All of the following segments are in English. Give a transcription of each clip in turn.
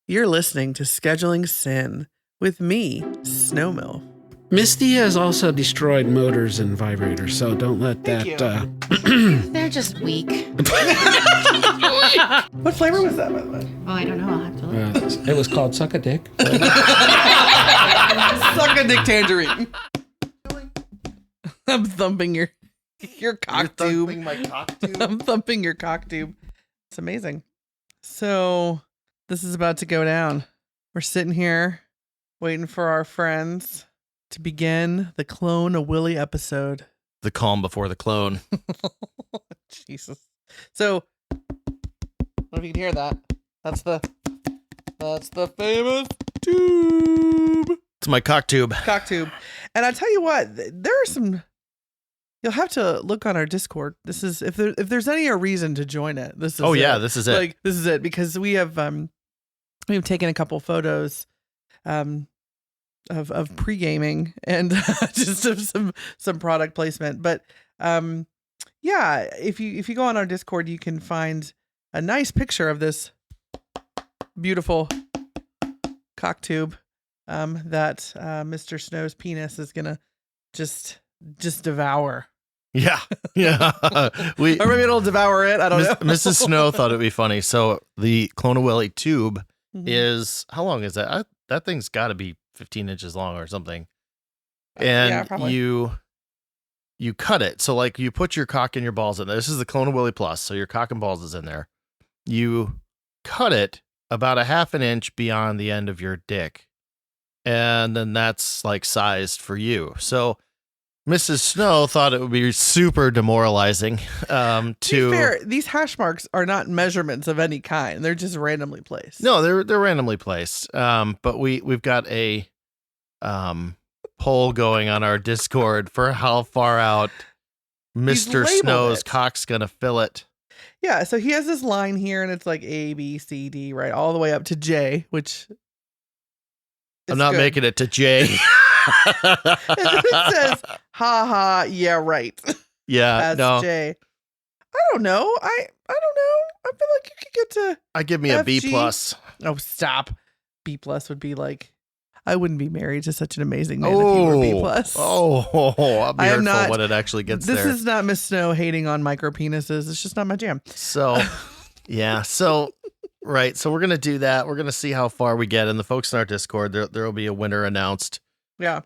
You're listening to Scheduling Sin with me, Snowmill. Misty has also destroyed motors and vibrators, so don't let that. They're just weak. What flavor was that, by the way? Oh, I don't know. I'll have to look. It was called Suck a Dick. Suck a dick tangerine. I'm thumping your cock tube. Thumping my cock tube? I'm thumping your cock tube. It's amazing. So this is about to go down. We're sitting here waiting for our friends to begin the Clone A Willy episode. The calm before the clone. Jesus. So, I don't know if you can hear that. That's the famous tube. It's my cock tube. Cock tube. And I tell you what, there are some. You'll have to look on our Discord. This is if there's any reason to join it. This is this is it. Like this is it because we've taken a couple photos of pre-gaming and just of some product placement. But yeah, if you go on our Discord, you can find a nice picture of this beautiful cock tube that Mr. Snow's penis is gonna just devour. Yeah. Or maybe it'll devour it. I don't know. Mrs. Snow thought it'd be funny. So the Clone A Willy tube is, how long is that? That thing's got to be 15 inches long or something. And yeah, probably. you cut it. So like you put your cock and your balls in there. This is the Clone A Willy Plus. So your cock and balls is in there. You cut it about a half an inch beyond the end of your dick. And then that's like sized for you. So Mrs. Snow thought it would be super demoralizing to be fair, these hash marks are not measurements of any kind. They're just randomly placed. No, they're randomly placed. But we've got a poll going on our Discord for how far out Mr. Snow's cock's gonna fill it. Yeah, so he has this line here and it's like A, B, C, D, right? All the way up to J, which I'm not making it to J. And then it says, ha ha, yeah, right. Yeah, That's J. I don't know. I don't know. I feel like you could get to I give me a B plus. Oh, stop. B plus would be like, I wouldn't be married to such an amazing man if you were B plus. I'll be hurtful when it actually gets there. This is not Miss Snow hating on micro penises. It's just not my jam. So, yeah. So, right. So we're going to do that. We're going to see how far we get. And the folks in our Discord, there will be a winner announced. Yeah.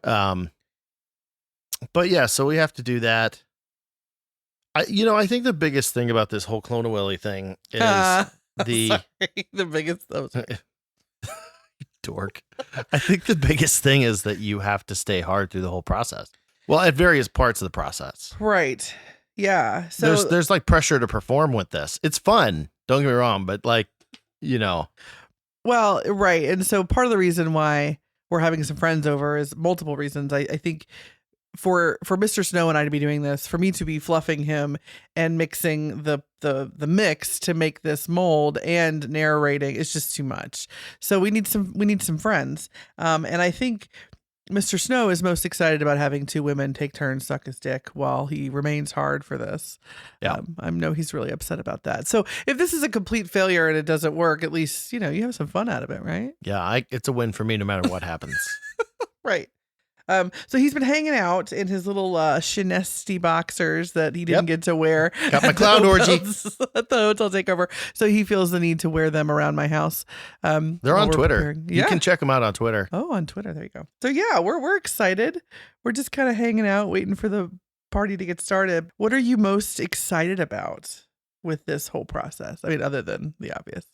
But yeah, so we have to do that. I think the biggest thing about this whole Clone A Willy thing is the biggest dork. I think the biggest thing is that you have to stay hard through the whole process. Well, at various parts of the process. Right. Yeah. So there's like pressure to perform with this. It's fun. Don't get me wrong, but like, Well, right. And so part of the reason why we're having some friends over is multiple reasons. I think for Mr. Snow and I to be doing this, for me to be fluffing him and mixing the mix to make this mold and narrating is just too much. So we need some friends. And I think Mr. Snow is most excited about having two women take turns suck his dick while he remains hard for this. Yeah. I know he's really upset about that. So if this is a complete failure and it doesn't work, at least, you have some fun out of it, right? Yeah, it's a win for me no matter what happens. Right. So he's been hanging out in his little Shinesty boxers that he didn't get to wear. Got my clown orgy at the hotel takeover. So he feels the need to wear them around my house. They're on Twitter. Yeah. You can check them out on Twitter. Oh, on Twitter. There you go. So yeah, we're excited. We're just kind of hanging out, waiting for the party to get started. What are you most excited about with this whole process? I mean, other than the obvious.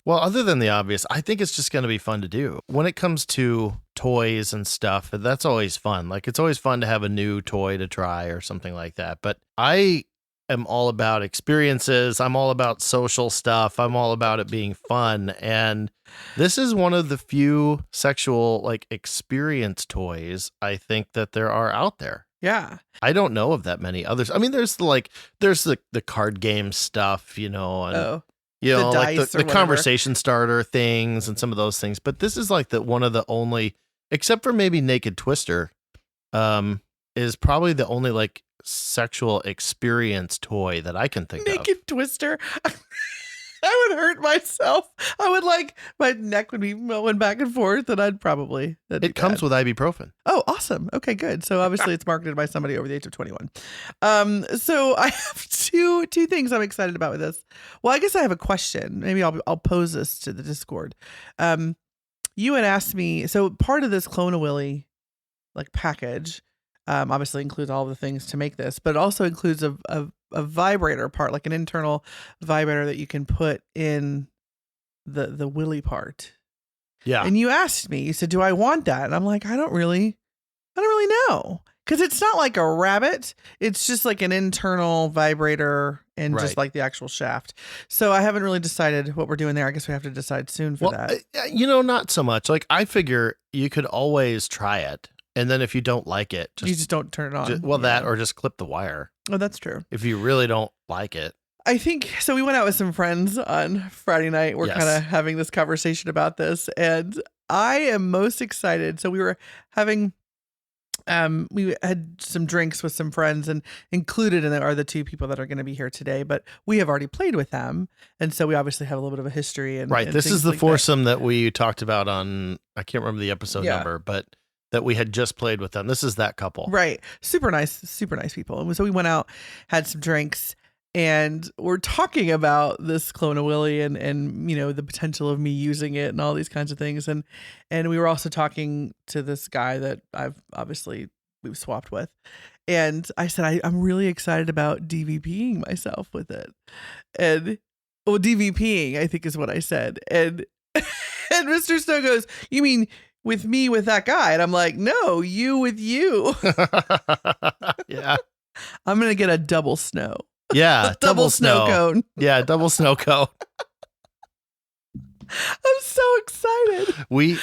Well, other than the obvious, I think it's just going to be fun to do. When it comes to toys and stuff, that's always fun. Like, it's always fun to have a new toy to try or something like that. But I am all about experiences. I'm all about social stuff. I'm all about it being fun. And this is one of the few sexual, like, experience toys I think that there are out there. Yeah. I don't know of that many others. I mean, there's the card game stuff, and like the conversation starter things and some of those things. But this is like one of the only, except for maybe Naked Twister, is probably the only like sexual experience toy that I can think of. Naked Twister. I would hurt myself. I would my neck would be going back and forth, and I'd probably. It comes with ibuprofen. Oh, awesome. Okay, good. So obviously it's marketed by somebody over the age of 21. So I have two things I'm excited about with this. Well, I guess I have a question. Maybe I'll pose this to the Discord. You had asked me, so part of this Clone A Willy package obviously includes all the things to make this, but it also includes a vibrator part, like an internal vibrator that you can put in the willy part. Yeah. And you asked me, you said, do I want that? And I'm like, I don't really know. Because it's not like a rabbit. It's just like an internal vibrator and just like the actual shaft. So I haven't really decided what we're doing there. I guess we have to decide soon for that. Not so much. Like, I figure you could always try it. And then if you don't like it, you just don't turn it on. That or just clip the wire. Oh, that's true. If you really don't like it. I think so. We went out with some friends on Friday night. We're kind of having this conversation about this, and I am most excited. So we were having, we had some drinks with some friends, and included in it are the two people that are going to be here today. But we have already played with them, and so we obviously have a little bit of a history. And this is the foursome that we talked about on. I can't remember the episode number, but that we had just played with them. This is that couple, right? Super nice people. And so we went out, had some drinks. And we're talking about this Clone A Willy and the potential of me using it and all these kinds of things. And we were also talking to this guy that we've swapped with. And I said, I'm really excited about DVPing myself with it. And DVPing, I think is what I said. And Mr. Snow goes, you mean with me with that guy? And I'm like, no, you with you. Yeah. I'm going to get a double snow. Yeah, double snow cone. Yeah, double snow cone. I'm so excited. We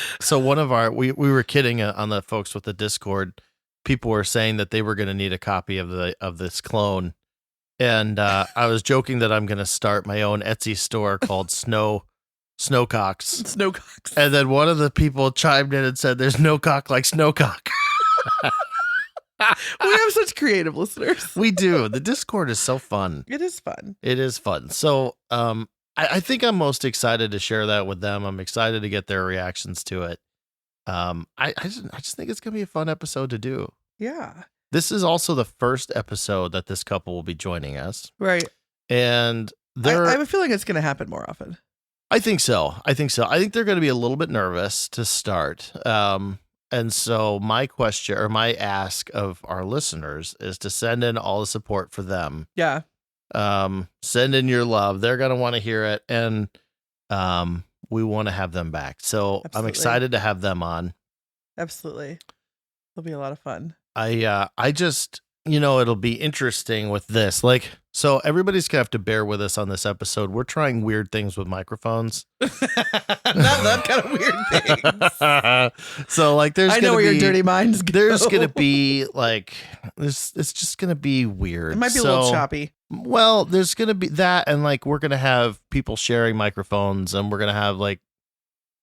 were kidding on the folks with the Discord. People were saying that they were going to need a copy of this clone, and I was joking that I'm going to start my own Etsy store called Snowcocks. Snowcocks. And then one of the people chimed in and said, "There's no cock like Snowcock." We have such creative listeners. We do. The Discord is so fun. It is fun. It is fun. So I think I'm most excited to share that with them. I'm excited to get their reactions to it. I just think it's going to be a fun episode to do. Yeah. This is also the first episode that this couple will be joining us. Right. And I have a feeling it's going to happen more often. I think so. I think they're going to be a little bit nervous to start. And so my question or my ask of our listeners is to send in all the support for them. Yeah. Send in your love. They're going to want to hear it. And we want to have them back. So Absolutely. I'm excited to have them on. Absolutely. It'll be a lot of fun. I just, it'll be interesting with this. So everybody's going to have to bear with us on this episode. We're trying weird things with microphones. Not that kind of weird things. So there's I know where your dirty minds go. There's going to be it's just going to be weird. It might be a little choppy. Well, there's going to be that. And we're going to have people sharing microphones and we're going to have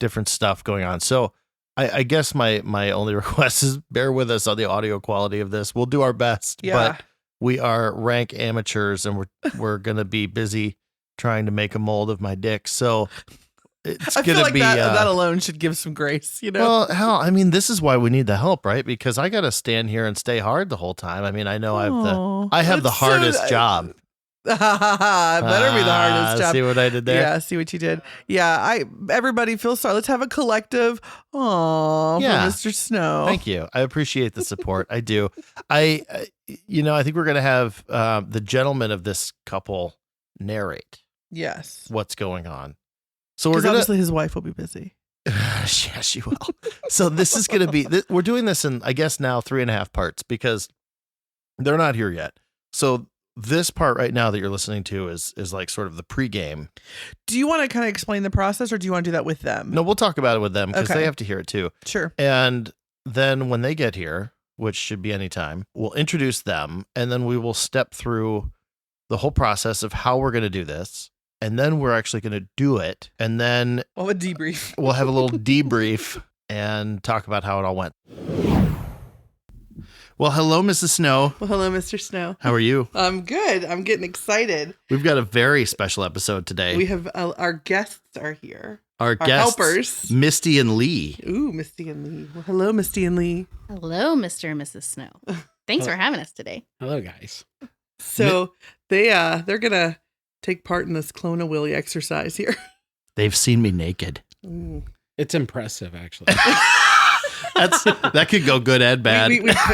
different stuff going on. So I guess my only request is bear with us on the audio quality of this. We'll do our best, but we are rank amateurs and we're going to be busy trying to make a mold of my dick. So it's going to be that alone should give some grace, Well, hell, I mean, this is why we need the help, right? Because I got to stand here and stay hard the whole time. I mean, I know I have the hardest job. Better be the hardest job. See what I did there? Yeah, see what you did. Yeah, everybody feels sorry. Let's have a collective for Mr. Snow. Thank you. I appreciate the support. I do. I think we're gonna have the gentleman of this couple narrate. Yes. What's going on? So we're obviously his wife will be busy. Yeah, she will. So this is gonna be. We're doing this in, I guess, now 3.5 parts because they're not here yet. So this part right now that you're listening to is sort of the pregame. Do you want to kind of explain the process or do you want to do that with them? No, we'll talk about it with them because they have to hear it too. Sure. And then when they get here, which should be any time, we'll introduce them and then we will step through the whole process of how we're going to do this. And then we're actually going to do it. And then we'll have a debrief. We'll have a little debrief and talk about how it all went. Well, hello, Mrs. Snow. Well, hello, Mr. Snow. How are you? I'm good. I'm getting excited. We've got a very special episode today. We have our guests are here. Our guests, helpers. Misty and Lee. Ooh, Misty and Lee. Well, hello, Misty and Lee. Hello, Mr. and Mrs. Snow. Thanks for having us today. Hello, guys. So they're gonna take part in this Clone A Willy exercise here. They've seen me naked. Ooh. It's impressive, actually. That could go good and bad.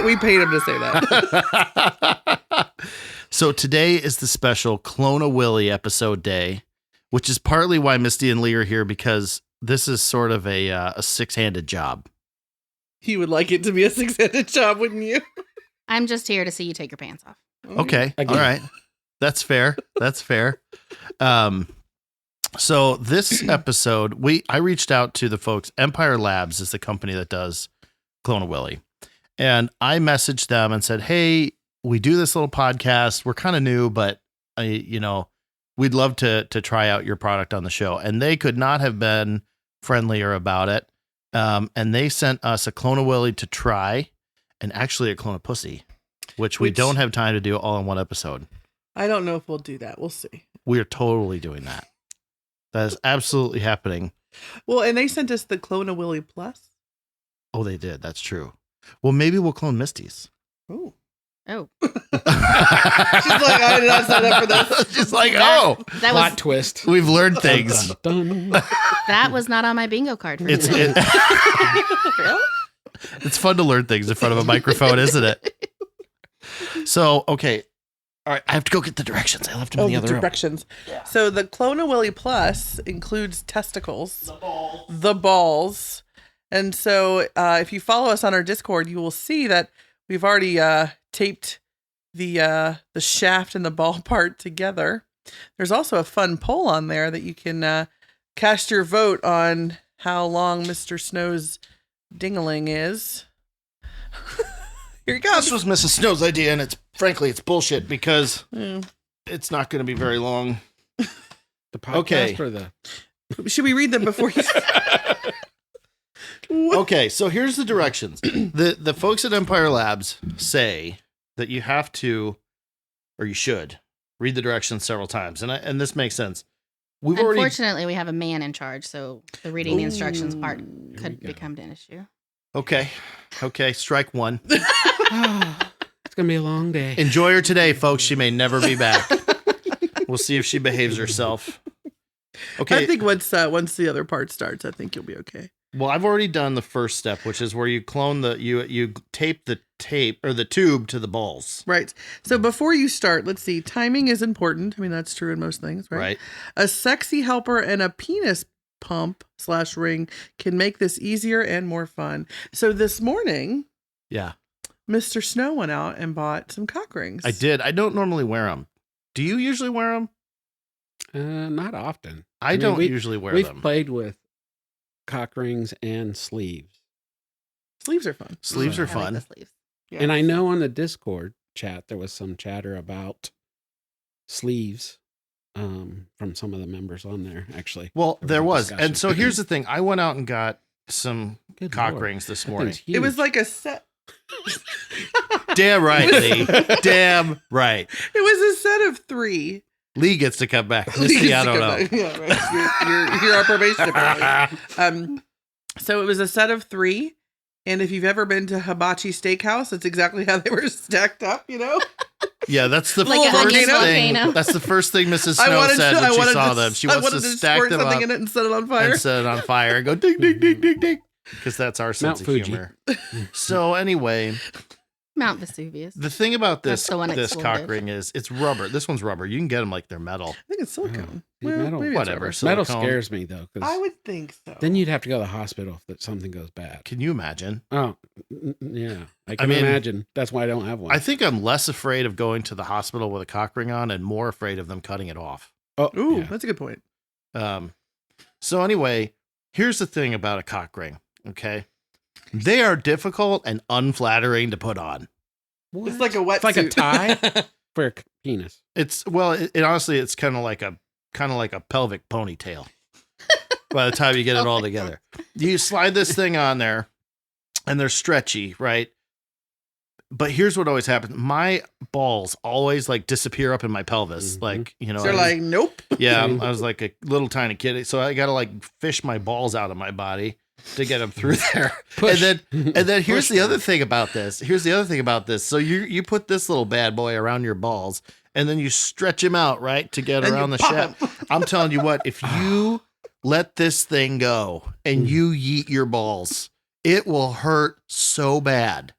We paid him to say that. So today is the special Clone A Willy episode day, which is partly why Misty and Lee are here, because this is sort of a six-handed job. You would like it to be a six-handed job, wouldn't you? I'm just here to see you take your pants off. Okay. Again. All right. That's fair. That's fair. So this episode, I reached out to the folks. Empire Labs is the company that does Clone A Willy. And I messaged them and said, hey, we do this little podcast. We're kind of new, but we'd love to try out your product on the show. And they could not have been friendlier about it. And they sent us a Clone A Willy to try, and actually a Clone A Pussy, which we don't have time to do all in one episode. I don't know if we'll do that. We'll see. We are totally doing that. That is absolutely happening. Well, and they sent us the Clone A Willy Plus. Oh, they did. That's true. Well, maybe we'll clone Misty's. Oh. Oh. She's like, I did not sign up for this. She's like, That Plot was twist. we've learned things. Dun, dun, dun. that was not on my bingo card. For It's today. it's fun to learn things in front of a microphone, isn't it? So, okay. All right. I have to go get the directions. I left them in the other room. directions. So the Clone A Willy Plus includes testicles, the balls. And so if you follow us on our Discord, you will see that we've already taped the shaft and the ball part together. There's also a fun poll on there that you can cast your vote on how long Mr. Snow's dingling is. Here he goes. This was Mrs. Snow's idea, and frankly, it's bullshit because Yeah. it's not going to be very long. The podcast Okay. or the... Should we read them before you? Okay, so here's the directions. The folks at Empire Labs say that you have to, or you should, read the directions several times, and this makes sense. We've already Unfortunately, we have a man in charge, so the reading the instructions part Here could we go. become an issue. okay. Strike one. It's going to be a long day. Enjoy her today, folks. She may never be back. We'll see if she behaves herself. Okay. I think once the other part starts, I think you'll be okay. Well, I've already done the first step, which is where you clone you tape the tape or the tube to the balls. Right. So before you start, let's see. Timing is important. I mean, that's true in most things, right? Right. A sexy helper and a penis pump / ring can make this easier and more fun. So this morning, Yeah, Mr. Snow went out and bought some cock rings. I did. I don't normally wear them. Do you usually wear them? Not often. I mean, don't usually wear We've them. played with cock rings and sleeves. Sleeves are fun. Sleeves I are like fun. the sleeves. Yeah. And I know on the Discord chat, there was some chatter about sleeves from some of the members on there, actually. Well, there was. discussion. And so here's the thing. I went out and got some Good cock Lord. rings this That morning. thing's It was huge. like a set. Damn right, Lee. Damn right. It was a set of 3. Lee gets to come back. Misty, I don't know. Yeah, right. You're our probation apparently. So it was a set of 3. And if you've ever been to Hibachi Steakhouse, that's exactly how they were stacked up, you know? Yeah, that's the Like a first onion thing. volcano. That's the first thing Mrs. Snow said when she saw them. She wants to stack squirt them something up in it and set it on fire. and set it on fire and go ding, ding, ding, ding, ding. Because that's our sense Mount of Fuji. humor. So anyway, Mount Vesuvius. the thing about this That's the one this exploded. cock ring is it's rubber. This one's rubber. You can get them like they're metal. I think it's silicone. Yeah, metal. maybe it's Whatever. rubber. So- Metal silicone. scares me, though, I because would think so. then you'd have to go to the hospital if something goes bad. Can you imagine? Oh, yeah. I can mean, imagine. That's why I don't have one. I think I'm less afraid of going to the hospital with a cock ring on and more afraid of them cutting it off. oh, Ooh, yeah. that's a good point. So anyway, here's the thing about a cock ring, okay? They are difficult and unflattering to put on. What? It's like a wetsuit. It's like a tie for a penis. It's it honestly it's kind of like a pelvic ponytail. By the time you get it all together, you slide this thing on there, and they're stretchy, right? But here's what always happens. My balls always like disappear up in my pelvis. Mhm. Like, you know, They're like, nope. yeah, I was like a little tiny kid. So I got to like fish my balls out of my body to get them through there. Push. And then here's Push the other them. thing about this. Here's the other thing about this. So you put this little bad boy around your balls and then you stretch him out, right? To get And around you the pop shaft. 'em. I'm telling you what, if you let this thing go and you yeet your balls, it will hurt so bad.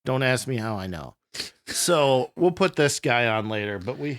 Don't ask me how I know. So we'll put this guy on later, but we've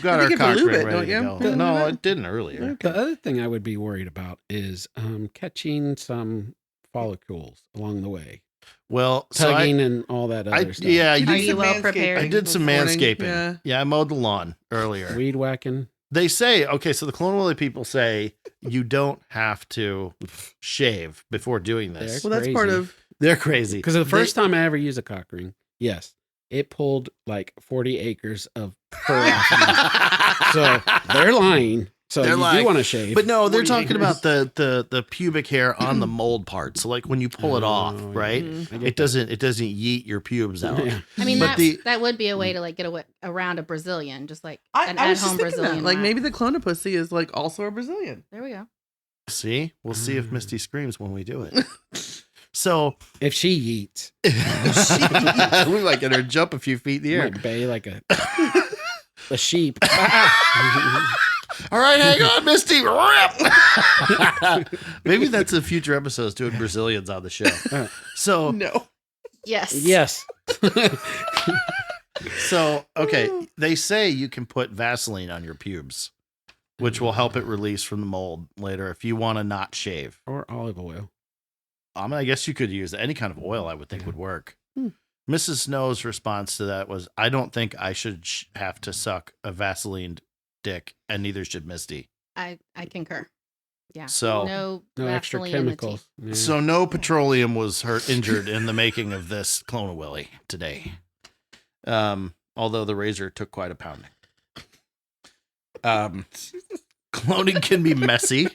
got I our think you cock lube ring it, ready don't to you? go. Don't you No, lube it? it didn't earlier. The other thing I would be worried about is catching some follicles along the way, Well, so tugging and all that other stuff. yeah, Are did you some well manscaping prepared? I did this some morning. manscaping. Yeah, I mowed the lawn earlier. Weed whacking. They say, okay, so the Clone Willy people say you don't have to shave before doing this. Well, that's part Crazy. of. They're crazy. Because the first time I ever used a cock ring, yes, it pulled like 40 acres of fur off me. So they're lying. So They're you lying. do want to shave. But no, they're 40 talking acres. about the pubic hair on the mold part. So like when you pull it off, Oh, right? Mhm. I get It doesn't yeet your pubes out. Yeah. I mean, But that would be a way to like get around a Brazilian, just like an I was just at-home thinking Brazilian. that. Like wax. maybe the clonopusy is like also a Brazilian. There we go. See? We'll see if Misty screams when we do it. So If she yeets, we might get her to jump a few feet in the air. might bay like a sheep. All right, hang on, Misty. Rip. Maybe that's a future episodes doing Brazilians on the show. So No. Yes. Yes. okay, they say you can put Vaseline on your pubes, which will help it release from the mold later if you want to not shave. Or olive oil. I guess you could use any kind of oil. I would think would work. Hmm. Mrs. Snow's response to that was, "I don't think I should have to suck a Vaseline dick, and neither should Misty." I concur. Yeah. So- No extra Vaseline in the chemicals. Yeah. So no petroleum was injured in the making of this Clone A Willy today. Although the razor took quite a pounding. Cloning can be messy.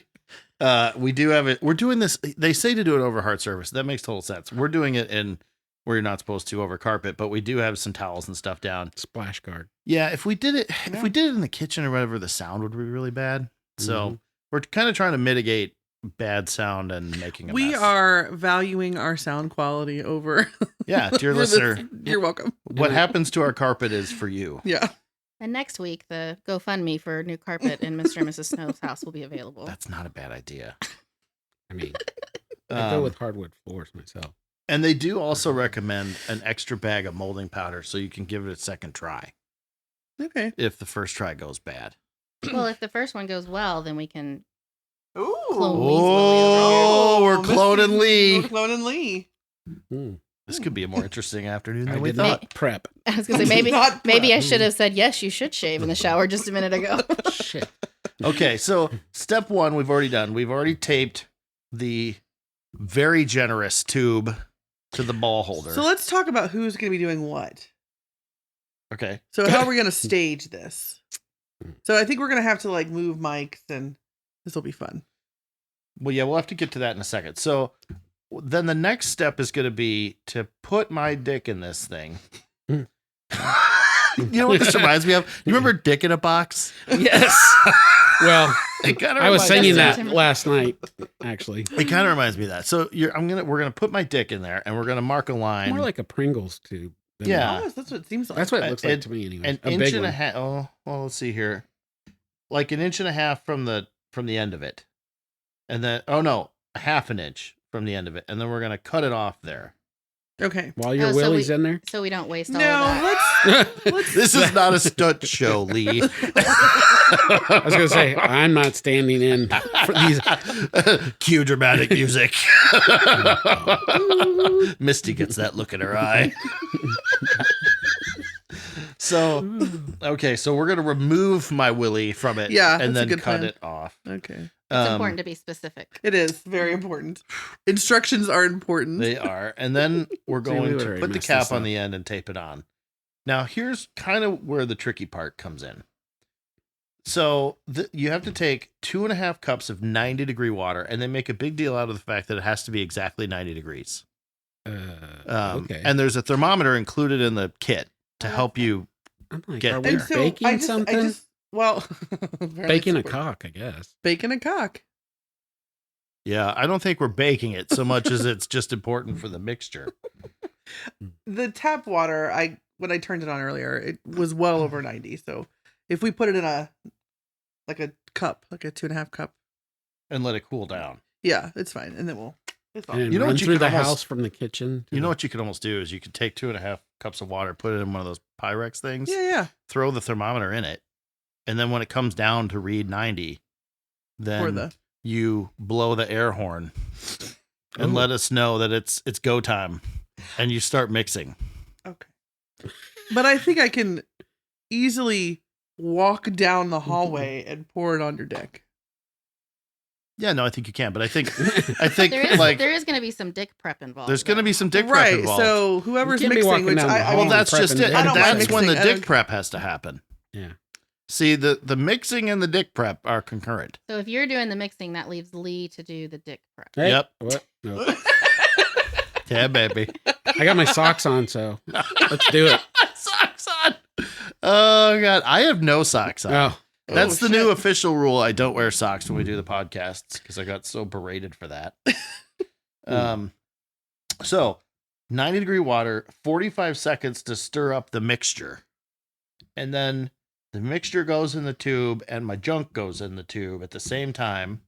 We do have it. We're doing this. They say to do it over hard surface. That makes total sense. We're doing it in where you're not supposed to over carpet, but we do have some towels and stuff down. Splash guard. Yeah, if we did it in the kitchen or whatever, the sound would be really bad. So Mhm. we're kind of trying to mitigate bad sound and making a We mess. are valuing our sound quality over. Yeah, dear for this. listener, You're welcome. what happens to our carpet is for you. Yeah. And next week, the GoFundMe for new carpet in Mr. and Mrs. Snow's house will be available. That's not a bad idea. I mean, I go Um, with hardwood floors myself. and they do also recommend an extra bag of molding powder so you can give it a second try Okay. if the first try goes bad. Well, if the first one goes well, then we can. Ooh. Clone Lee's Willy over Oh, we're cloning Lee. We're cloning Lee. Hmm. This could be a more interesting afternoon I than we did thought. not prep. I was gonna say maybe Not maybe I prep. should have said yes. You should shave in the shower just a minute ago. Shit. Okay, so step one, we've already done. We've already taped the very generous tube to the ball holder. So let's talk about who's going to be doing what. Okay. So how are we going to stage this? So I think we're going to have to like move mics and this will be fun. Well, yeah, we'll have to get to that in a second. So then the next step is going to be to put my dick in this thing. You know what this reminds me of? You remember Dick in a Box? Yes. Well, It kinda I was reminds singing me of that last night, actually. It kind of reminds me of that. So we're gonna put my dick in there, and we're gonna mark a line. More like a Pringles tube. than- Yeah. Oh, that's what it seems like. That's what it looks like It- to me, anyway. an A inch big and a one. half. Oh, well, let's see here. Like an inch and a half from the end of it, and then a half an inch from the end of it, and then we're gonna cut it off there. Okay. While your Oh, so willy's in there. So we don't waste all No, of that. let's This is not a stunt show, Lee. I was gonna say I'm not standing in for these. Cue dramatic music. Misty gets that look in her eye. So, okay, so we're gonna remove my willy from it, Yeah, and that's a then good cut plan. it off. Okay. It's important to be specific. It is very important. Instructions are important. They are, and then we're See, we going would to already put the messed cap this on up. the end and tape it on. Now, here's kind of where the tricky part comes in. So you have to take 2.5 cups of 90-degree water, and then make a big deal out of the fact that it has to be exactly 90 degrees. Okay. And there's a thermometer included in the kit to help you. I'm like, get are there. we And so baking something? well, Baking a cock, I guess. Bacon a cock. Yeah, I don't think we're baking it so much as it's just important for the mixture. The tap water, when I turned it on earlier, it was well over 90. So if we put it in a cup, like a 2.5 cup, And let it cool down. yeah, it's fine. And then it's fine. And You know run what you through could the almost- house from the kitchen. to You know the- what you could almost do is you could take 2.5 cups of water, put it in one of those Pyrex things, Yeah. throw the thermometer in it, and then when it comes down to read 90, then you blow the air horn and Ooh. let us know that it's go time, and you start mixing. Okay. But I think I can easily walk down the hallway and pour it on your dick. Yeah, no, I think you can, but I think There is going to be some dick prep involved. there's going to be some dick prep Right. involved. So whoever's You can't be mixing, walking which down the I hall Well, and that's just prepping it. dick. I don't mind That's when the mixing. dick prep has to happen. Yeah. See, the mixing and the dick prep are concurrent. So if you're doing the mixing, that leaves Lee to do the dick prep. Hey, Yep. What? No. Yeah, baby. I got my socks on, so let's do it. Socks on. Oh god, I have no socks on. Oh, That's the shit. new official rule. I don't wear socks when we do the podcasts because I got so berated for that. So 90-degree water, 45 seconds to stir up the mixture. And then the mixture goes in the tube and my junk goes in the tube at the same time.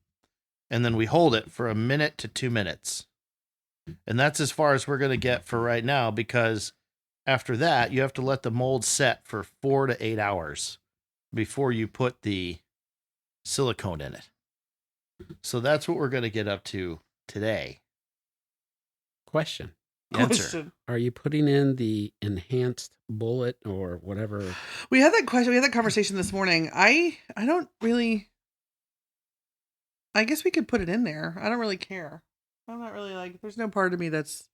And then we hold it for 1 minute to 2 minutes. And that's as far as we're going to get for right now, because after that, you have to let the mold set for 4 to 8 hours before you put the silicone in it. So that's what we're going to get up to today. question. Answer. Question. Are you putting in the enhanced bullet or whatever? We had that question. We had that conversation this morning. I don't really. I guess we could put it in there. I don't really care. I'm not really there's no part of me that's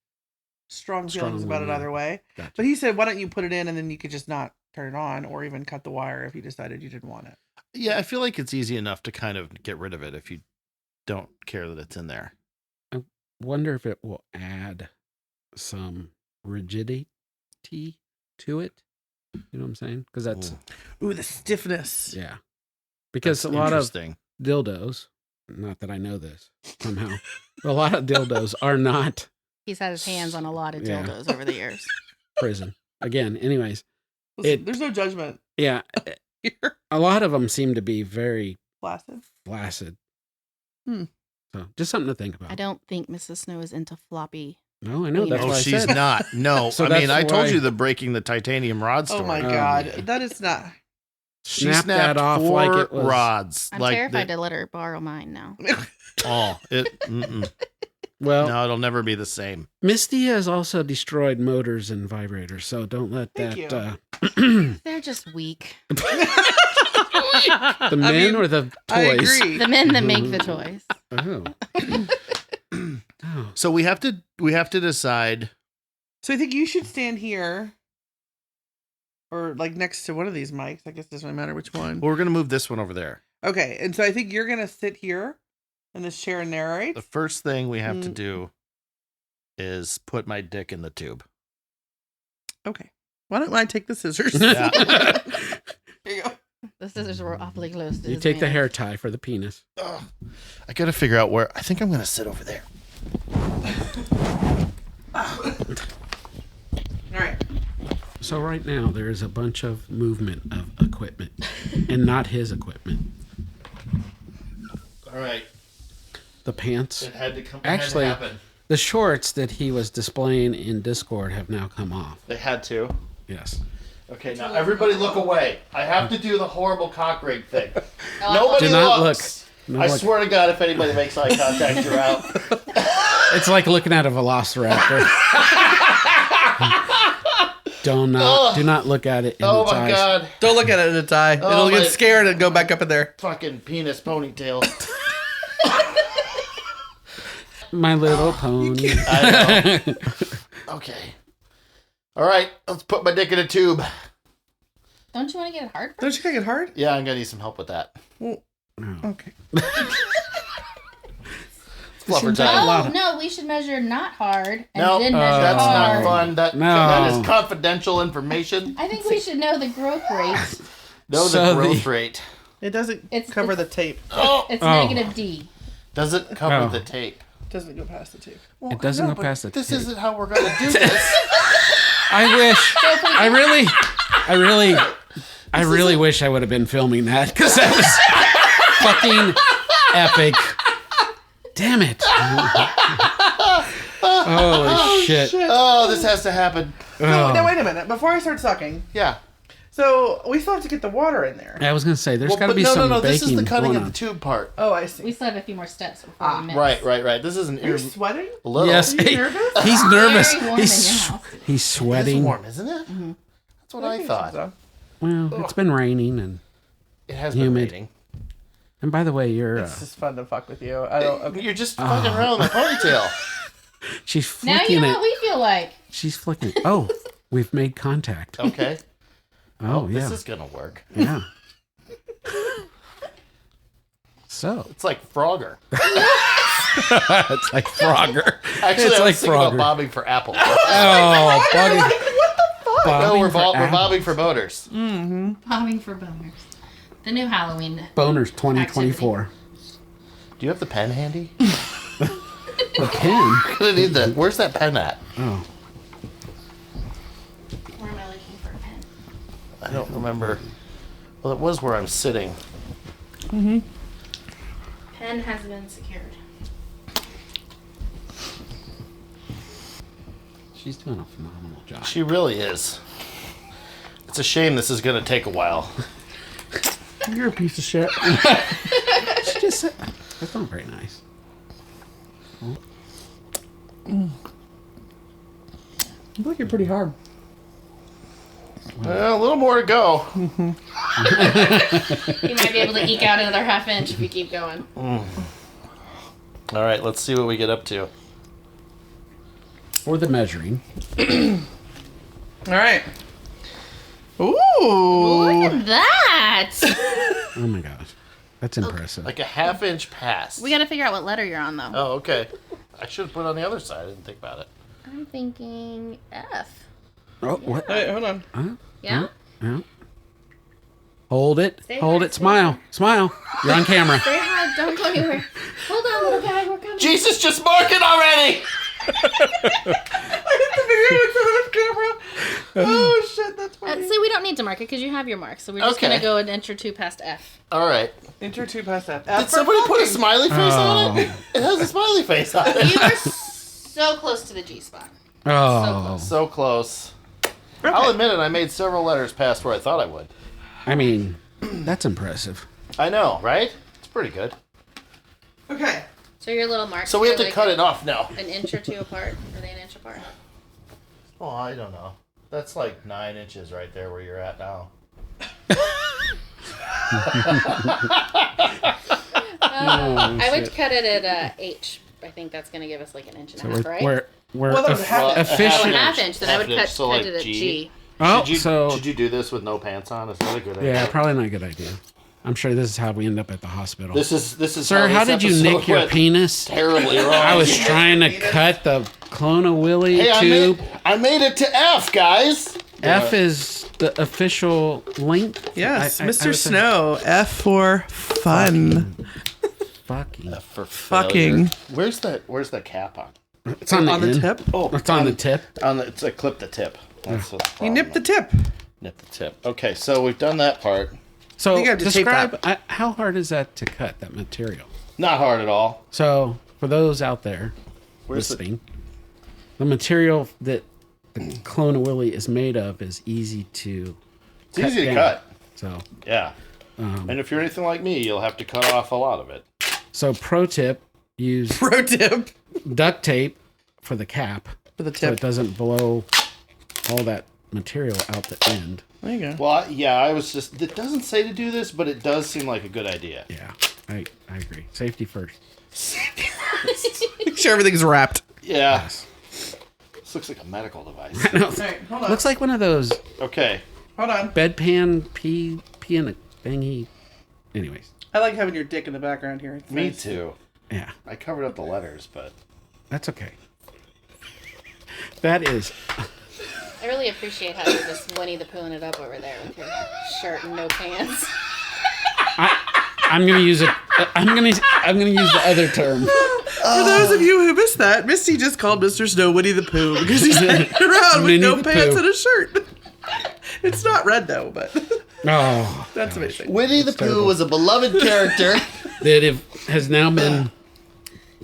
strong feelings about it yeah. either way. Gotcha. But he said, why don't you put it in and then you could just not turn it on or even cut the wire if you decided you didn't want it. Yeah, I feel like it's easy enough to kind of get rid of it if you don't care that it's in there. Wonder if it will add some rigidity to it. You know what I'm saying? Because that's Ooh, the stiffness. yeah. Because That's a lot of interesting. dildos, not that I know this somehow, but a lot of dildos are not He's had his hands on a lot of Yeah. dildos over the years. prison. Again, anyways, Listen, there's no judgment yeah, here. a lot of them seem to be very Flaccid. flaccid. Hmm. So just something to think about. I don't think Mrs. Snow is into floppy. No, I know. That's Oh, why I she's said. not. No, So I mean, that's I told why- you the breaking the titanium rod story. Oh my Oh, God. yeah. That is not. She Snap that snapped off 4 like it was- rods. I'm like terrified to let her borrow mine now. Mm-mm. Well, No, it'll never be the same. Misty has also destroyed motors and vibrators, so don't let Thank that. They're just weak. The men or the I toys? agree. The men that make the toys. Oh. Oh. So we have to decide. So I think you should stand here or next to one of these mics. I guess it doesn't really matter which one. Well, we're gonna move this one over there. Okay. And so I think you're going to sit here in this chair and narrate. The first thing we have to Mm. do is put my dick in the tube. Okay. Why don't I take the scissors? Yeah. Here you go. The scissors were awfully close to You his take the hand. hair tie for the penis. Ugh. I gotta figure out where. I think I'm gonna sit over there. All right. So right now there is a bunch of movement of equipment, and not his equipment. All right. The pants, It had to come. Actually- it had to happen. the shorts that he was displaying in Discord have now come off. They had to. Yes. Okay, now everybody look away. I have to do the horrible cock ring thing. Oh, Nobody Do not looks. No, I look. swear to God, if anybody makes eye contact, you're out. It's like looking at a velociraptor. Do not look at it in Oh its my eyes. God. Don't look at it in a tie. Oh It'll my- get scared and go back up in there. Fucking penis ponytail. My Little Pony. I know. Okay. All right, let's put my dick in a tube. Don't you want to get it hard? Don't you think it hard? Yeah, I'm gonna need some help with that. Well, Oh. okay. fluffer seems like a time. lot Oh of- no, we should measure not hard and No, then measure that's hard. not fun. That is confidential information. I think we should know the growth rate. Know the So growth rate. It doesn't It's- cover it's- the tape. Oh, It's Oh. negative D. does it cover Oh. the tape? It doesn't go past the tape. Well, It doesn't I know, go past the but This tape. isn't how we're going to do this. I wish. I really wish I would have been filming that because that was fucking epic. Damn it. Holy shit. Oh, this has to happen. No, Oh. now wait a minute. Before I start sucking, Yeah. so we still have to get the water in there. I was going to say, there's Well, got to but be no, some no, no. baking This is the cutting going of on. the tube part. Oh, I We see. still have a few more steps before we mix. Right. This is an Are you ear. sweating? A little. Yes, Are you nervous? he's nervous. Very warm in your house. He's It's sweating. warm, isn't it? Mm-hmm. That's what I thought. So. Well, it's been raining, and It has Humid. been by the way, It's just fun to fuck with you. I don't. raining. Okay. You're just fucking around with my ponytail. she's Now flicking you know it. what we feel like. She's flicking. Oh, we've made contact. Okay. Oh, yeah, This is gonna work. yeah. So It's like Frogger. it's like Frogger. Actually, It's I was like thinking about Frogger. bobbing for apples. Oh, Bobby. No, we're Bobbing for bobbing for boaters. Bombing for boners. The new Halloween. Boners 2024. Do you have the pen handy? A pen. I'm gonna need that. Where's that pen at? Oh, Where am I looking for a pen? I don't remember. Well, it was where I'm sitting. Pen has been secured. she's doing a phenomenal job. She really is. It's a shame this is gonna take a while. You're a piece of shit. She just said, that's not very nice. I think you're pretty hard. Well, a little more to go. You might be able to eke out another half inch if you keep going. All right, let's see what we get up to. For the measuring. All right. Ooh. Look at that! Oh my gosh, that's impressive. Like a half-inch pass. We gotta figure out what letter you're on, though. Oh, okay. I should have put it on the other side. I didn't think about it. I'm thinking F. Oh, what? Wait, hold on. Yeah? Yeah. Hold it. Stay Hold hard, it. stay Smile. Smile. You're on camera. Stay hard, don't go anywhere. Hold on, little guy, we're coming. Jesus, just mark it already! Oh shit, that's funny. See, we don't need to mark it because you have your mark, so we're just Okay. gonna go an inch or two past F. All right. Enter two past that. Did somebody put a smiley face on it? It has a smiley face on it. You were so close to the G spot. Oh, So close. I'll admit it, I made several letters past where I thought I would. I mean, that's impressive. I know, right? It's pretty good. Okay. So your little marks. So we have are to like cut it off now. An inch or two apart. Are they an inch apart? Oh, I don't know. That's like 9 inches right there where you're at now. I would cut it at H. I think that's gonna give us like an inch and a half, right? We're Well, that was half- Oh, a efficient. half inch. Then I would cut so like it at G. Oh, Should you, so should you do this with no pants on? Is that a good idea? yeah, probably not a good idea. I'm sure this is how we end up at the hospital. This is Sir, how this did you episode nick your went penis? terribly wrong. I was trying to cut the Clone A Willy Hey, tube. I made it to F, guys. F is the official length. Yes, I Mr. would say- Snow. F for fun. Fucking. F for Fucking. failure. Where's the cap on? It's on the, On the end. tip. Oh, It's on the tip. It's a clip the tip. That's the You problem. nipped the tip. Nip the tip. Okay, so we've done that part. So think I have to tape describe how hard is that to cut that material? Not hard at all. So for those out there Where's the listening, the material that the Clone A Willy is made of is easy to. It's easy to down. cut. So Yeah. And if you're anything like me, you'll have to cut off a lot of it. pro tip: use Pro tip duct tape for the cap, for the so it tip. doesn't blow all that material out the end. There you go. Well, I was just. It doesn't say to do this, but it does seem like a good idea. Yeah, I agree. Safety first. Make sure everything's wrapped. Yeah. This looks like a medical device. No, All right, hold on. looks like one of those Okay. Hold on. bedpan pee in a thingy. Anyways, I like having your dick in the background here. It's Me nice. too. Yeah, I covered up the letters, but that's okay. That is. I really appreciate how you're just Winnie the Poohing it up over there with your shirt and no pants. I'm gonna use it. I'm gonna use the other term. For those of you who missed that, Misty just called Mr. Snow Winnie the Pooh because he's hanging around with Winnie no the pants Pooh. and a shirt. It's not red though, but Oh, that's amazing. Winnie the Pooh was a beloved character. that has now been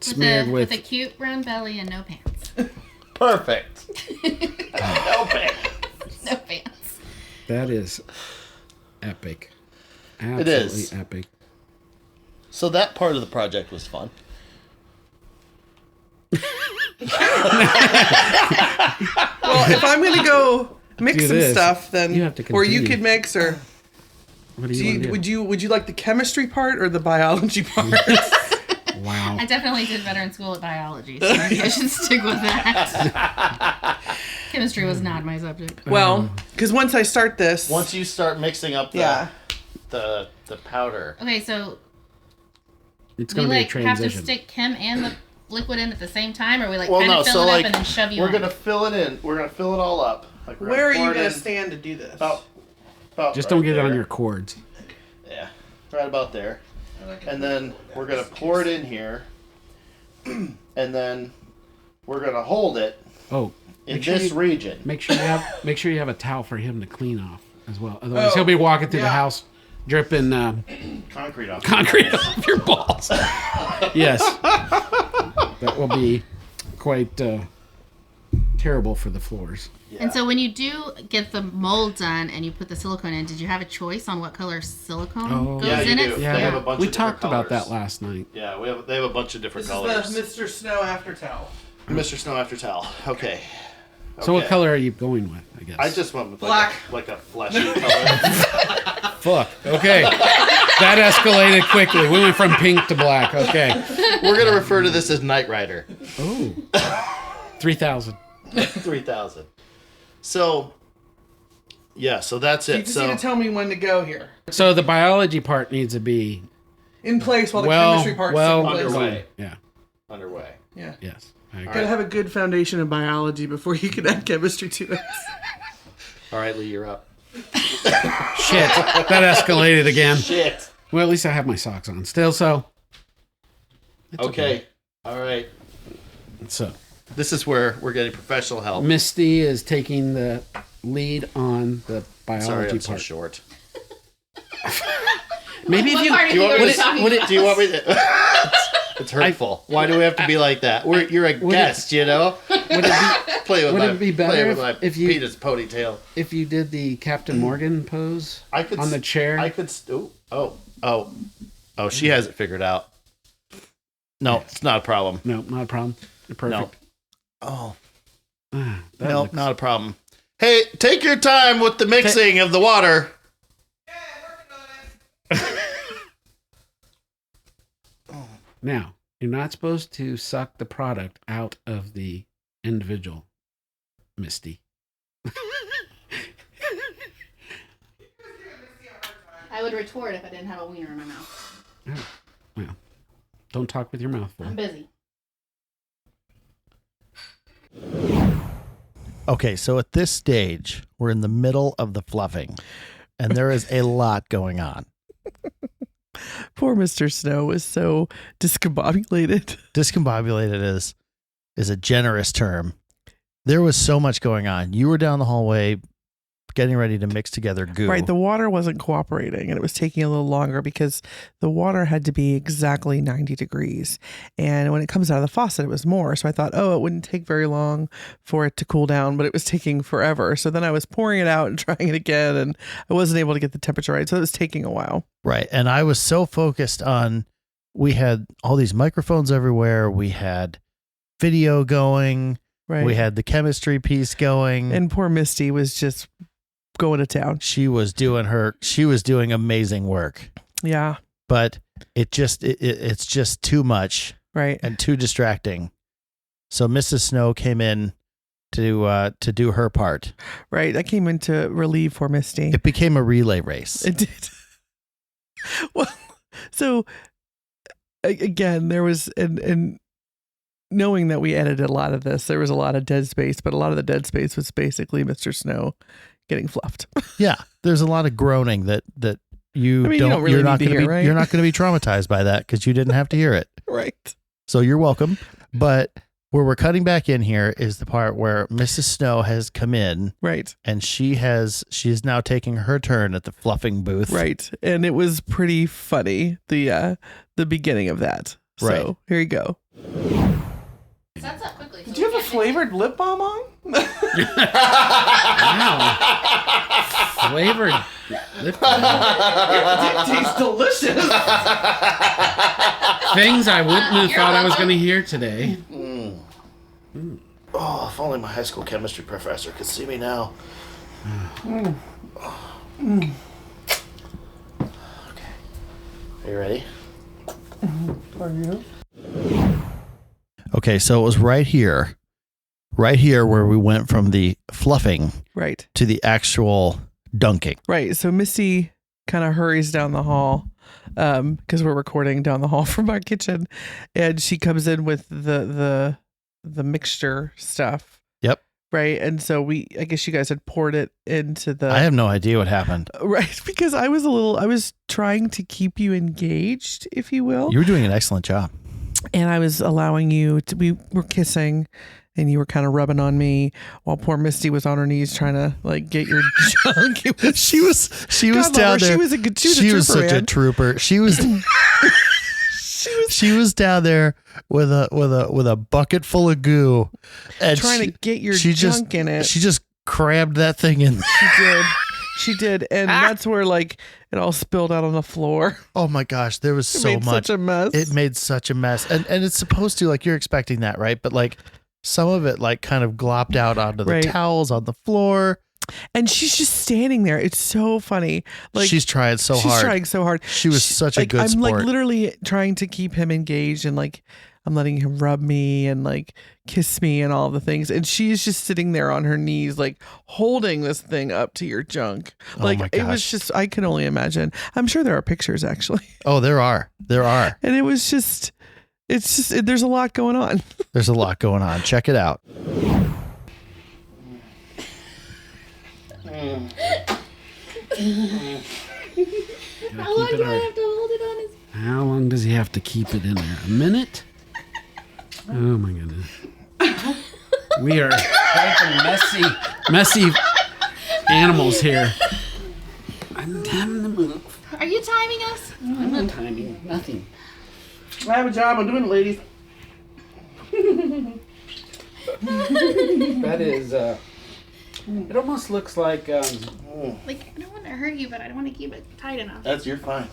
smeared with with. a cute brown belly and no pants. Perfect. No pants. No pants. That is epic. It is. Absolutely epic. So that part of the project was fun. Well, if I'm gonna go mix Do some this. stuff, then You have to or you continue. could mix, or What do you want to do? would you like the chemistry part or the biology part? Wow. I definitely did better in school at biology, so maybe I should stick with that. Chemistry was not my subject. Well, because once I start this, Once you start mixing up the powder. Okay, so It's we gonna be a have to transition. stick chem and the liquid in at the same time, or we Well, kind no, of fill so it like up and then shove you we're in? gonna fill it in. We're gonna fill it all up. Like we're where are pour you it gonna in stand to do this? about Just right don't get it on there. your cords. Yeah, right about there. And then we're gonna pour it in here, and then we're gonna hold it Oh, in sure this you- region. make sure you have a towel for him to clean off as well. Otherwise, Oh, he'll be walking through the yeah. house dripping Concrete off. concrete off your balls. Yes, that will be quite terrible for the floors. And so when you do get the mold done and you put the silicone in, did you have a choice on what color silicone Oh. goes Yeah, you in do. it? Yeah, They have a bunch we of different talked about colors. that last night. Yeah, they have a bunch of different This colors. is the Mr. Snow after towel. Mr. Snow after towel. Okay. So what Okay. color are you going with? I guess. I just went with Black. like a fleshy color. Fuck. Okay. That escalated quickly. We went from pink to black. Okay. We're gonna refer to this as Knight Rider. Oh. 3,000. 3000. So, yeah. So that's You it. just So need to tell me when to go here. So the biology part needs to be In place while the chemistry part's in place. Underway. Yeah. underway. Yeah. Yes. I agree. Gotta have a good foundation in biology before you can add chemistry to it. All right, Lee, you're up. Shit. That escalated again. Shit. Well, at least I have my socks on still. So. It's Okay. All right. So This is where we're getting professional help. Misty is taking the lead on the biology Sorry, I'm part. so short. Maybe if What you. part of you are you talking about? Do you want me to? It's hurtful. Why do we have to be like that? You're a guest, you know. Would it Play with Would my, it be better play with if- my if you- penis ponytail. be if you did the Captain Morgan pose I could on the chair? I could. Oh. She has it figured out. No, it's not a problem. No, not a problem. You're perfect. Oh, Ah, that no, looks- not a problem. Hey, take your time with the mixing of the water. Now, you're not supposed to suck the product out of the individual, Misty. I would retort if I didn't have a wiener in my mouth. Well, don't talk with your mouth full. I'm busy. Okay, so at this stage, we're in the middle of the fluffing, and there is a lot going on. Poor Mr. Snow was so discombobulated. Discombobulated is a generous term. There was so much going on. You were down the hallway getting ready to mix together goo. Right, the water wasn't cooperating and it was taking a little longer because the water had to be exactly 90 degrees. And when it comes out of the faucet, it was more. So I thought, it wouldn't take very long for it to cool down, but it was taking forever. So then I was pouring it out and trying it again, and I wasn't able to get the temperature right. So it was taking a while. Right. And I was so focused on, we had all these microphones everywhere. We had video going. Right. We had the chemistry piece going. And poor Misty was just going to town. she was doing amazing work. Yeah. But it's just too much Right. and too distracting. So Mrs. Snow came in to do her part. Right. I came in to relieve for Misty. It became a relay race. It did. Well, so again, there was, and knowing that we edited a lot of this, there was a lot of dead space, but a lot of the dead space was basically Mr. Snow getting fluffed. Yeah, there's a lot of groaning that you you don't. don't really You're not need to going to hear, be. right? You're not going to be traumatized by that because you didn't have to hear it. Right. So you're welcome. But where we're cutting back in here is the part where Mrs. Snow has come in. Right. And she is now taking her turn at the fluffing booth. Right. And it was pretty funny, the beginning of that. So Right. here you go. Sets up quickly. Do you have a flavored lip balm on? Wow. Flavored lip balm. It tastes delicious. Things I wouldn't have thought I was going to hear today. Oh, if only my high school chemistry professor could see me now. Okay. Are you ready? Are you? Okay, so it was right here where we went from the fluffing Right. to the actual dunking. Right. So Misty kind of hurries down the hall because we're recording down the hall from our kitchen, and she comes in with the mixture stuff. Yep. Right. And so I guess you guys had poured it into the. I have no idea what happened. Right. Because I was trying to keep you engaged, if you will. You were doing an excellent job. And I was allowing you to, we were kissing and you were kind of rubbing on me while poor Misty was on her knees trying to like get your junk. She was God down love her. there. She was a such man. a trooper. She was she was down there with a bucket full of goo and trying to get your she junk just, in it. She just crammed that thing in. She did. And that's where like it all spilled out on the floor. Oh my gosh, there was It so made much. such a mess. It made such a mess. And it's supposed to, like, you're expecting that, right? But like some of it like kind of glopped out onto the Right. towels on the floor. And she's just standing there. It's so funny. Like She's trying so hard. She's trying so hard. She was such a like, good I'm sport. like literally trying to keep him engaged and like I'm letting him rub me and like kiss me and all the things. And she's just sitting there on her knees, like holding this thing up to your junk. Like my it was gosh. just, I can only imagine. I'm sure there are pictures actually. Oh, there are. And it was just, there's a lot going on. There's a lot going on. Check it out. How long do I have to hold it on his? How long does he have to keep it in there? A minute? Oh my goodness. We are messy animals here. I'm having to move. Are you timing us? I'm not timing. Nothing. I have a job. I'm doing it, ladies. That is, it almost looks like, Like I don't want to hurt you, but I don't want to keep it tight enough. You're fine.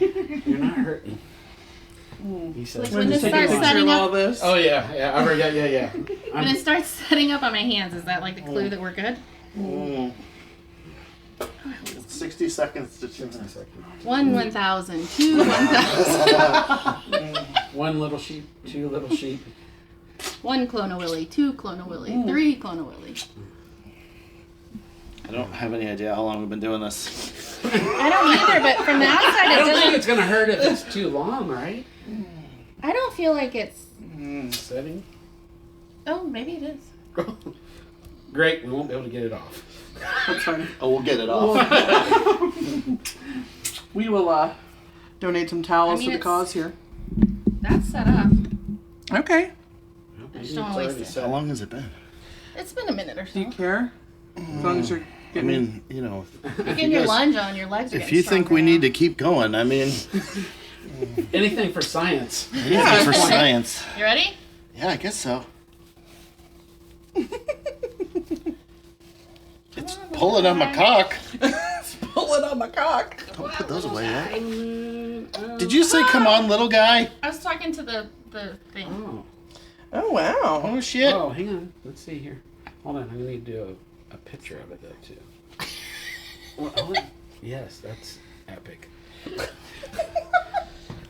you're not hurting. He says, When it starts setting up, this. oh yeah. when I'm, it starts setting up on my hands, is that like the clue that we're good? 60 seconds to 2 minutes. 1, 1,000. 2, 1,000. one little sheep, two little sheep. 1 Clone A Willy. 2 Clone A Willy. 3 Clone A Willy. I don't have any idea how long we've been doing this. I don't either, but from the outside I it don't think doesn't. it's gonna hurt if it's too long, right? I don't feel like it's. Setting. Oh, maybe it is. Great, we won't be able to get it off. That's fine. Oh, we'll get it off. We will donate some towels I mean, to the it's- cause here. That's set up. Okay. I just don't want to waste it. How long has it been? It's been a minute or Do you so. care? As long as you're I getting mean, you know, You're getting your lunge on, your legs are if getting you think we stronger need now. to keep going, I mean, Anything for science. anything for science. You ready? Yeah, I guess so. It's pulling on my cock. pull it on my cock. Don't put those away yet. Did Did you say, come on, little guy? I was talking to the thing. Oh. Oh wow. Oh, shit. Oh, hang on. Let's see here. Hold on. I need to do a picture of it, though, too. Well, yes, that's epic.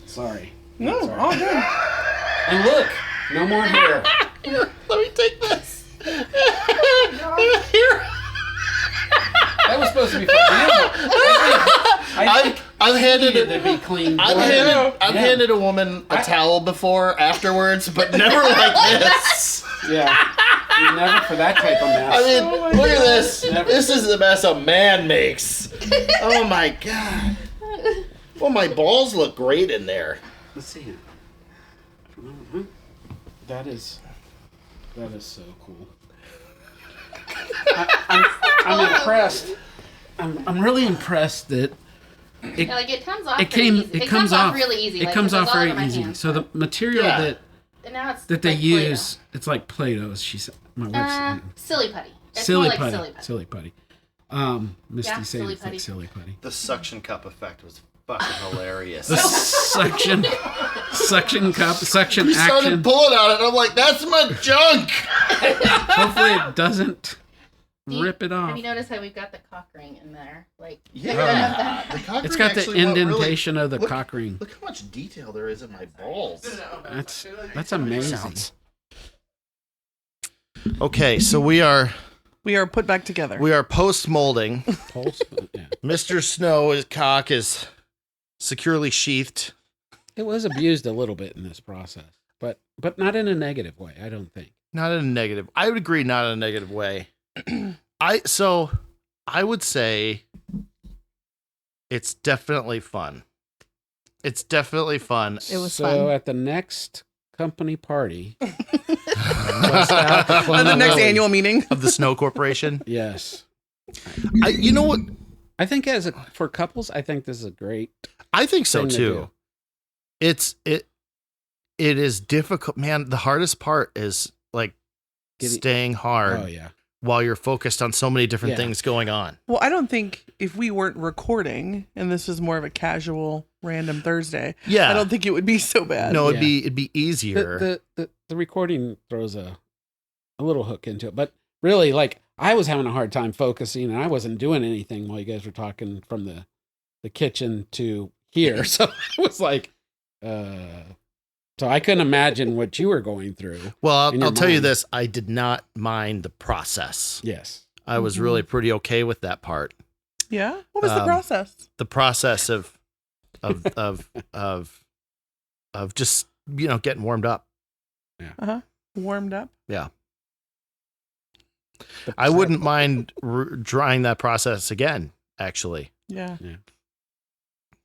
Sorry. No, Sorry. all good. And look, no more hair. Let me take this. That was supposed to be fun. I I've handed Needed it. to be clean. I've handed a woman a towel before afterwards, but never like this. Yeah. Never for that type of mess. I mean, look at this. This is the mess a man makes. Oh my god. Well, my balls look great in there. Let's see. That is so cool. I'm impressed. I'm really impressed that Yeah, like it comes off. it comes off really easy. It like, comes it goes off all very over my easy. hands. So the material Yeah. And now it's that they like use, it's like Play-Doh. She said, my wife's Play-Doh. Silly putty. It's silly more like putty. silly putty. Silly putty. Misty Yeah, said silly it's like putty. silly putty. The suction cup effect was fucking hilarious. The suction cup, suction You started action. pulling on it, and I'm like, that's my junk. Hopefully it doesn't Do you- rip it off. Have you noticed how we've got the cock ring in there? Like, Yeah. The cock It's ring got the actually went really- indentation of the look- cock ring. Look how much detail there is in my balls. That's amazing. Okay, so we are put back together. post molding. Pulse, yeah. Mr. Snow, his cock is securely sheathed. It was abused a little bit in this process, but not in a negative way, I don't think. Not in a negative. I would agree, not in a negative way. I would say it's definitely fun. It's definitely fun. It was so fun. at the next company party, At the next annual meeting. Of the Snow Corporation. yes, You know what? I think for couples, I think this is a great I think so thing to too. do. It is difficult, man. The hardest part is like staying hard Oh yeah, while you're focused on so many different Yeah. things going on. Well, I don't think if we weren't recording and this was more of a casual random Thursday, Yeah. I don't think it would be so bad. No, Yeah. it'd be easier. the recording throws a little hook into it, but really, like I was having a hard time focusing, and I wasn't doing anything while you guys were talking from the kitchen to here, so I was like, so I couldn't imagine what you were going through. Well, in your I'll tell you mind. this: I did not mind the process. Yes. I was really pretty okay with that part. Yeah? What was the process? The process of just getting warmed up. Warmed up? Yeah, I wouldn't mind trying that process again. Actually, Yeah. Yeah.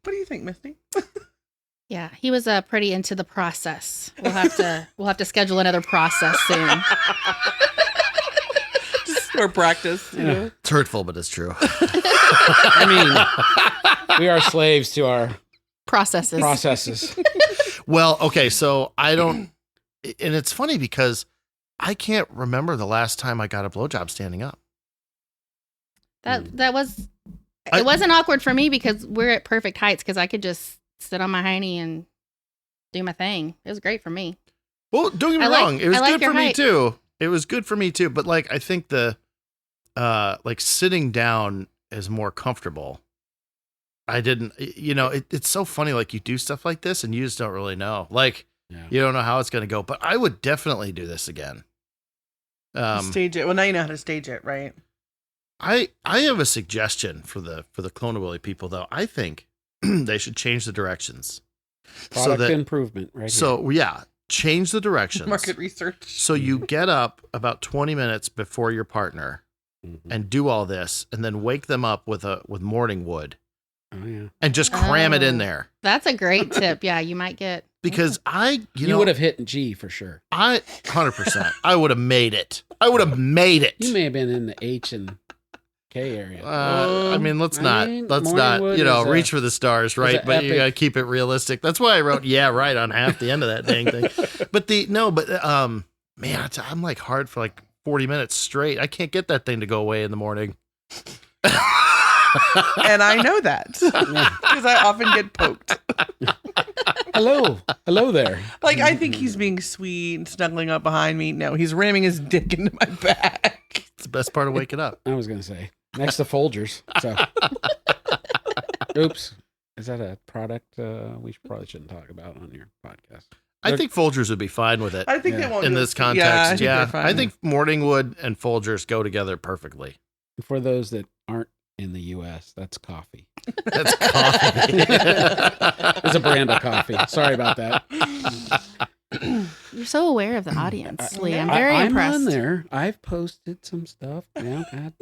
What do you think, Misty? Yeah, he was pretty into the process. We'll have to schedule another process soon. Just or practice, you know? it's hurtful, but it's true. I mean, we are slaves to our Processes. processes. Well, okay, so I don't, and it's funny because I can't remember the last time I got a blowjob standing up. That was. I- It wasn't awkward for me because we're at perfect heights because I could just sit on my hiney and do my thing. It was great for me. Well, don't get me I like- wrong, it was I like good your for me height. too. It was good for me too, but like I think the like sitting down is more comfortable. I didn't, it's so funny. Like you do stuff like this and you just don't really know. Like Yeah. you don't know how it's going to go. But I would definitely do this again. Stage it. Well, now you know how to stage it, right? I have a suggestion for the Clone A Willy people though. I think they should change the directions. Product improvement, right? So yeah, change the directions. Market research. So you get up about 20 minutes before your partner here. Mhm. and do all this, and then wake them up with morning wood Oh yeah. and just cram it in Oh. there. That's a great tip. Yeah, you might get. Because You would have hit G for sure. 100%, I would have made it. I would have made it. You may have been in the H and K area. I mean, let's I not mean, reach Morningwood for the stars, is right? a But you epic- gotta keep it realistic. That's why I wrote "yeah, right" on half the end of that dang thing. But man, I'm like hard for like 40 minutes straight. I can't get that thing to go away in the morning. And I know that because I often get poked. Hello there. Like, I think he's being sweet and snuggling up behind me. No, he's ramming his dick into my back. It's the best part of waking up. I was gonna say next to Folgers. So, oops, is that a product we probably shouldn't talk about on your podcast? I think Folgers would be fine with it I think Yeah. they won't in do this it. context. Yeah, I think Yeah, they're fine. I think Morningwood and Folgers go together perfectly. For those that aren't in the U.S. That's coffee. That's coffee. It's a brand of coffee. Sorry about that. You're so aware of the audience, Lee. I'm very I'm impressed. on there. I've posted some stuff. Yeah, God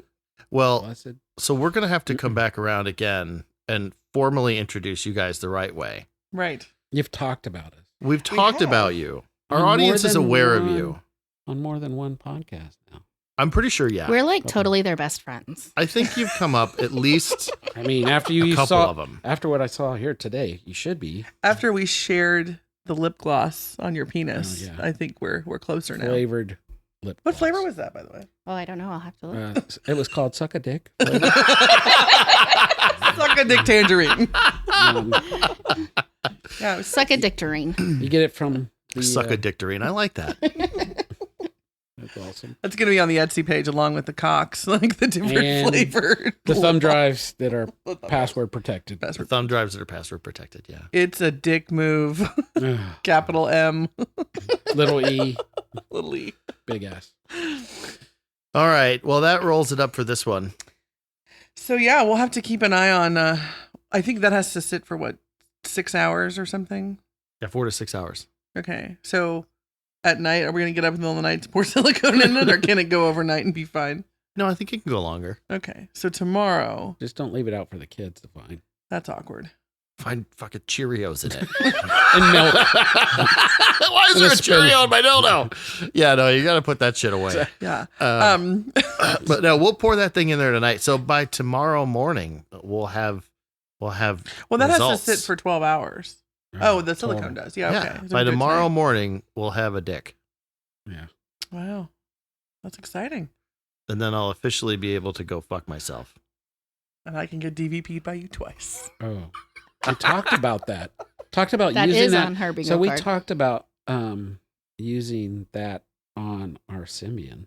Well, bless it. so we're going to have to come back around again and formally introduce you guys the right way. Right. You've talked about us We've talked have. about you. Our On more audience is than aware of one- you. on more than one podcast now. I'm pretty sure, yeah. We're like totally their best friends. I think you've come up at least I mean, after a you couple saw of them. after what I saw here today, you should be After we shared the lip gloss on your penis, Oh, yeah. I think we're closer now. flavored lip. What gloss. flavor was that, by the way? Oh, I don't know. I'll have to look. It was called Suck a Dick. Suck a dick tangerine. Yeah, it was Suck a dictarine. You get it from the Suck a dictarine. I like that. That's awesome. That's going to be on the Etsy page along with the cocks, like the different And flavored. The thumb drives that are The thumb password protected. The Password. thumb drives that are password protected, yeah. It's a dick move. Capital M, Little E, little e. big S. All right. Well, that rolls it up for this one. So yeah, we'll have to keep an eye on. I think that has to sit for what, 6 hours or something. Yeah, 4 to 6 hours. Okay, so at night, are we going to get up in the middle of the night to pour silicone in it, or can it go overnight and be fine? No, I think it can go longer. Okay, so tomorrow, Just don't leave it out for the kids to find. that's awkward. Find fucking Cheerios in it. And milk. Why is there a And a spoon. Cheerio in my dildo? Yeah, no, you got to put that shit away. Yeah. But no, we'll pour that thing in there tonight. So by tomorrow morning, we'll have Well, that results. has to sit for 12 hours. Oh, the silicone does. Yeah. Yeah, Okay. So by we do it tomorrow tonight. morning, we'll have a dick. Yeah. Wow, that's exciting. And then I'll officially be able to go fuck myself. And I can get DVP'd by you twice. Oh. We talked about that. Talked about That using is that. on her bingo So we card. talked about using that on our Symbian.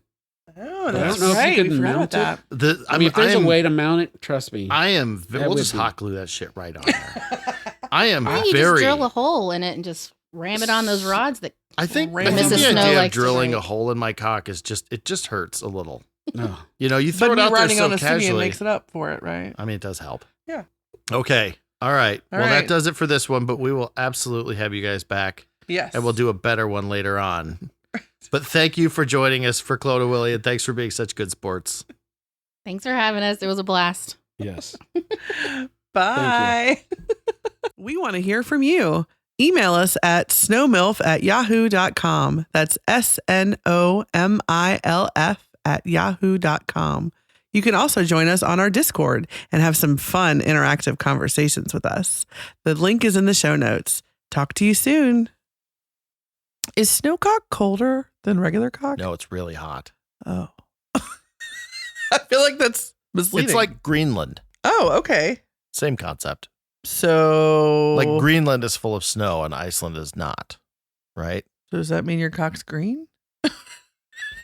Oh, I that's don't know if you right. could We forgot mount about that. I mean, if there's a way to mount it, trust me. I am. That We'll would just be- hot glue that shit right on there. I am Why don't you just very. drill a hole in it and just ram it on those rods that I think Ram the it. Mrs. Snow idea of likes to drilling write. a hole in my cock is just it just hurts a little. No. You know, you throw But it me out there riding so on a Symbian casually. makes it up for it, right? I mean, it does help. Yeah. Okay. All right. All Well, that right. does it for this one, but we will absolutely have you guys back, Yes. and we'll do a better one later on. But thank you for joining us for Clone A Willy, and thanks for being such good sports. Thanks for having us. It was a blast. Yes. Bye. We want to hear from you. Email us at snowmilf@yahoo.com. That's SNOMILF@yahoo.com. You can also join us on our Discord and have some fun interactive conversations with us. The link is in the show notes. Talk to you soon. Is snowcock colder than regular cock? No, it's really hot. Oh. I feel like that's misleading. It's like Greenland. oh, okay. Same concept. So, Like Greenland is full of snow and Iceland is not, right? so does that mean your cock's green?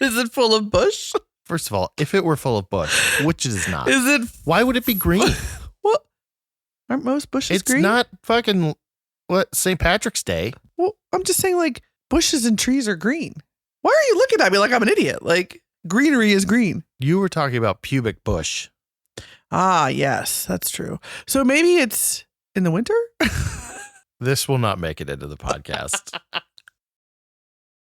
Is it full of bush? First of all, if it were full of bush, which it is not, Is it? why would it be green? What? Aren't most bushes It's green? not fucking what St. Patrick's Day. Well, I'm just saying, like, bushes and trees are green. Why are you looking at me like I'm an idiot? Like, greenery is green. You were talking about pubic bush. Ah, yes, that's true. So maybe it's in the winter? This will not make it into the podcast.